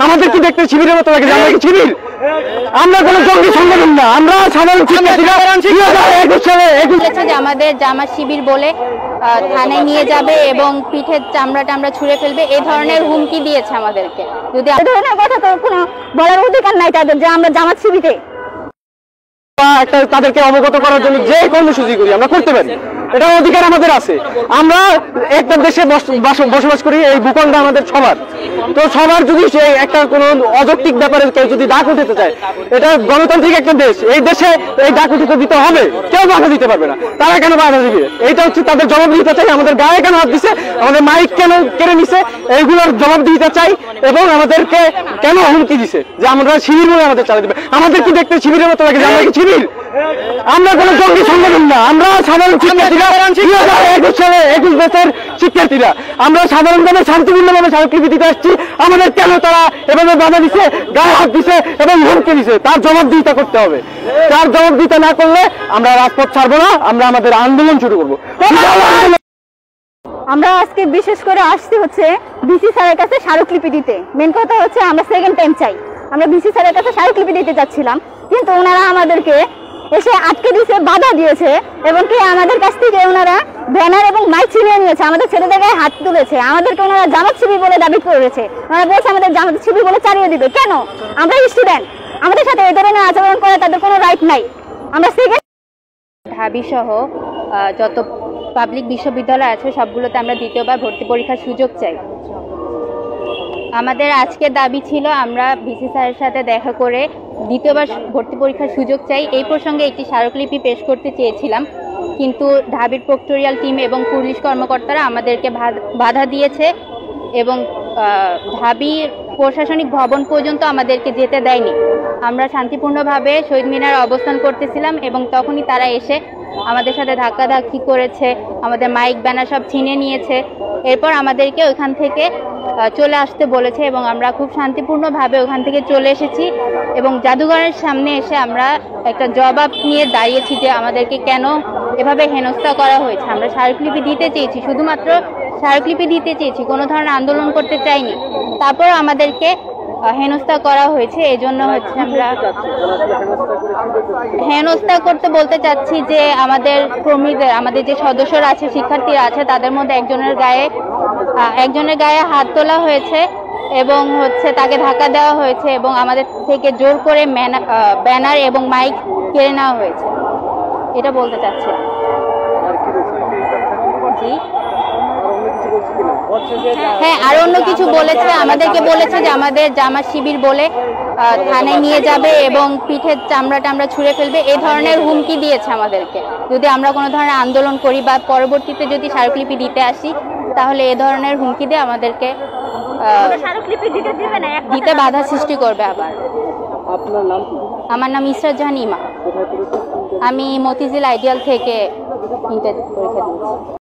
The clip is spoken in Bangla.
আমাদের কি দেখতে শিবিরের মতো লাগে? আমরা কি শিবির? আমরা কোনো জঙ্গি সংগঠন না, আমরা সাধারণ যে আমাদের জামাত শিবির বলে থানায় নিয়ে যাবে এবং পিঠের চামড়া টামড়া ছুঁড়ে ফেলবে, এই ধরনের হুমকি দিয়েছে আমাদেরকে। যদি এই ধরনের কথা তো কোনো বলার অধিকার নাই তাদের যে আমরা জামাত শিবিরে তাদেরকে অবগত করার জন্য যে কর্মসূচি করি আমরা করতে পারি, এটা অধিকার আমাদের আছে। আমরা একটা দেশে বসবাস করি, এই ভূখণ্ড আমাদের সবার। তো সবার যদি একটা কোনো অযৌক্তিক ব্যাপারে কেউ যদি ডাক উঠাতে চায়, এটা গণতান্ত্রিক একটা দেশ, এই দেশে এই ডাক উঠাতে দিতে হবে, কেউ বাধা দিতে পারবে না। তারা কেন বাধা দিবে? এইটা হচ্ছে তাদের জবাব দিতে চাই। আমাদের গায়ে কেন হাত দিছে, আমাদের মাইক কেন কেড়ে নিছে, এইগুলোর জবাব দিতে চাই। এবং আমাদেরকে কেন হুমকি দিছে যে আমরা শিবির বলে আমাদের চালিয়ে দেবে? আমাদের কি দেখতে শিবিরের মতো লাগে? আমরা কি শিবির? আমরা কোনো জঙ্গি সংগঠন না, আমরা সাধারণ শিক্ষার্থীরা, 2021 সালে 21 বছর শিক্ষার্থীরা। আমরা সাধারণভাবে শান্তিপূর্ণভাবে স্মারকলিপি দিতে আসছি। আমাদের কেন তারা এভাবে বাধা দিছে, গায়ে হাত দিছে এবং হুমকি দিছে, তার জবাবদিহিতা করতে হবে। তার জবাবদিহিতা না করলে আমরা রাজপথ ছাড়বো না, আমরা আমাদের আন্দোলন শুরু করবো। আমরা আজকে বিশেষ করে আসছি হচ্ছে ভিসি স্যারের কাছে স্মারকলিপি দিতে। মেন কথা হচ্ছে আমরা সেকেন্ড টাইম চাই, আমরা ভিসি স্যারের কাছে স্মারকলিপি দিতে চাচ্ছিলাম, কিন্তু ওনারা আমাদেরকে এসে আটকে দিয়েছে, বাধা দিয়েছে এবং কি আমাদের কাছ থেকে ওনারা ব্যানার এবং মাইক ছিনিয়ে নিয়েছে, আমাদের ছেলেদের গায়ে হাত তুলেছে, আমাদেরকে ওনারা জামাত শিবির বলে দাবি করেছে। ওনারা বলছে আমাদের জামাত শিবির বলে চালিয়ে দিবে। কেন? আমরা স্টুডেন্ট, আমাদের সাথে এই ধরনের আচরণ করে তাদের কোনো রাইট নাই। আমরা সেকেন্ড ঢাবি সহ যত পাবলিক বিশ্ববিদ্যালয় আছে সবগুলোতে আমরা দ্বিতীয়বার ভর্তি পরীক্ষার সুযোগ চাই। আমাদের আজকে দাবি ছিল আমরা ভিসি স্যারের সাথে দেখা করে দ্বিতীয়বার ভর্তি পরীক্ষার সুযোগ চাই। এই প্রসঙ্গে একটি স্মারকলিপি পেশ করতে চেয়েছিলাম, কিন্তু ঢাবির প্রক্টোরিয়াল টিম এবং পুলিশ কর্মকর্তারা আমাদেরকে বাধা দিয়েছে এবং ঢাবির প্রশাসনিক ভবন পর্যন্ত আমাদেরকে যেতে দেয়নি। আমরা শান্তিপূর্ণভাবে শহীদ মিনারে অবস্থান করতেছিলাম এবং তখনই তারা এসে আমাদের সাথে ধাক্কাধাক্কি করেছে, আমাদের মাইক ব্যানার সব ছিনিয়ে নিয়েছে। এরপর আমাদেরকে ওইখান থেকে চলে আসতে বলেছে এবং আমরা খুব শান্তিপূর্ণভাবে ওখান থেকে চলে এসেছি এবং জাদুঘরের সামনে এসে আমরা একটা জবাব নিয়ে দাঁড়িয়েছি যে আমাদেরকে কেন এভাবে হেনস্থা করা হয়েছে। আমরা স্মারকলিপি দিতে চেয়েছি, শুধুমাত্র স্মারকলিপি দিতে চেয়েছি, কোনো ধরনের আন্দোলন করতে চাইনি। তারপর আমাদেরকে হেনস্থা করা হয়েছে। এই জন্য হচ্ছে আমরা হেনস্থা করতে বলতে চাচ্ছি যে আমাদের কর্মীদের, আমাদের যে সদস্যরা আছে, শিক্ষার্থীরা আছে, তাদের মধ্যে একজনের গায়ে হাত তোলা হয়েছে এবং হচ্ছে তাকে ধাক্কা দেওয়া হয়েছে এবং আমাদের থেকে জোর করে ব্যানার এবং মাইক কেড়ে নেওয়া হয়েছে। এটা বলতে চাচ্ছি। জি হ্যাঁ, আর অন্য কিছু বলেছে, আমাদেরকে বলেছে যে আমাদের জামাত শিবির বলে থানায় নিয়ে যাবে এবং পিঠের চামড়া টামড়া ছুঁড়ে ফেলবে, এই ধরনের হুমকি দিয়েছে আমাদেরকে। যদি আমরা কোনো ধরনের আন্দোলন করি বা পরবর্তীতে যদি স্মারকলিপি দিতে আসি, তাহলে এ ধরনের হুমকি দিয়ে আমাদেরকে দিতে বাধা সৃষ্টি করবে। আবার আমার নাম ইসরাত জাহান ইমা, আমি মতিঝিল আইডিয়াল থেকে ইন্টার পরীক্ষা দিয়েছি।